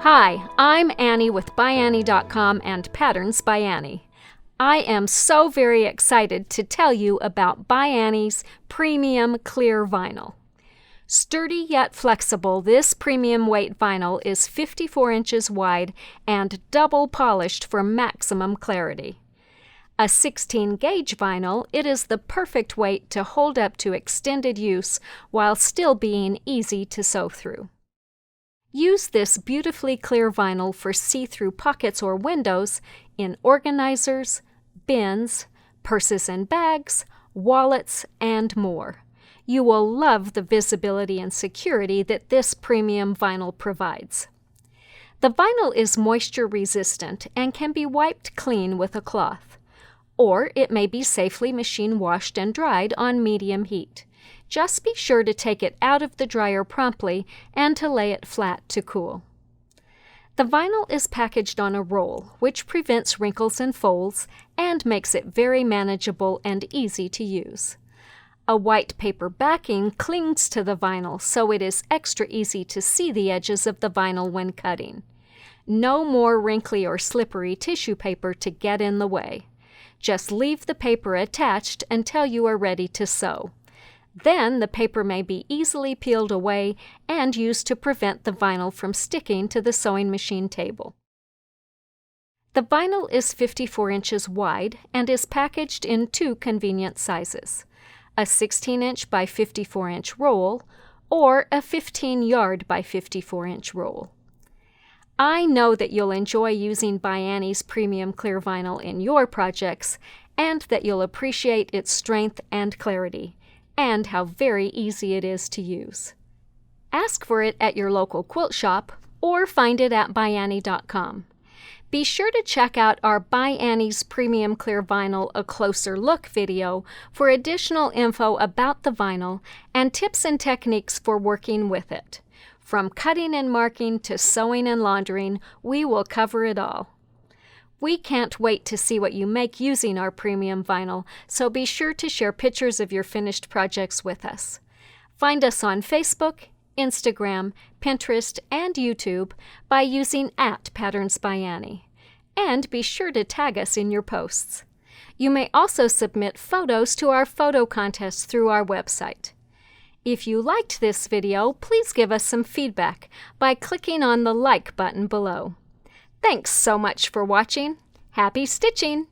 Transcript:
Hi, I'm Annie with ByAnnie.com and Patterns by Annie. I am so very excited to tell you about ByAnnie's Premium Clear Vinyl. Sturdy yet flexible, this premium weight vinyl is 54 inches wide and double polished for maximum clarity. A 16-gauge vinyl, it is the perfect weight to hold up to extended use while still being easy to sew through. Use this beautifully clear vinyl for see-through pockets or windows in organizers, bins, purses and bags, wallets, and more. You will love the visibility and security that this premium vinyl provides. The vinyl is moisture resistant and can be wiped clean with a cloth, or it may be safely machine washed and dried on medium heat. Just be sure to take it out of the dryer promptly and to lay it flat to cool. The vinyl is packaged on a roll, which prevents wrinkles and folds and makes it very manageable and easy to use. A white paper backing clings to the vinyl, so it is extra easy to see the edges of the vinyl when cutting. No more wrinkly or slippery tissue paper to get in the way. Just leave the paper attached until you are ready to sew. Then the paper may be easily peeled away and used to prevent the vinyl from sticking to the sewing machine table. The vinyl is 54 inches wide and is packaged in two convenient sizes, a 16-inch by 54-inch roll or a 15-yard by 54-inch roll. I know that you'll enjoy using ByAnnie's Premium Clear Vinyl in your projects and that you'll appreciate its strength and clarity, and how very easy it is to use. Ask for it at your local quilt shop or find it at ByAnnie.com. Be sure to check out our ByAnnie's Premium Clear Vinyl A Closer Look video for additional info about the vinyl and tips and techniques for working with it. From cutting and marking to sewing and laundering, we will cover it all. We can't wait to see what you make using our premium vinyl, so be sure to share pictures of your finished projects with us. Find us on Facebook, Instagram, Pinterest, and YouTube by using @Patterns by Annie. And be sure to tag us in your posts. You may also submit photos to our photo contest through our website. If you liked this video, please give us some feedback by clicking on the like button below. Thanks so much for watching. Happy stitching!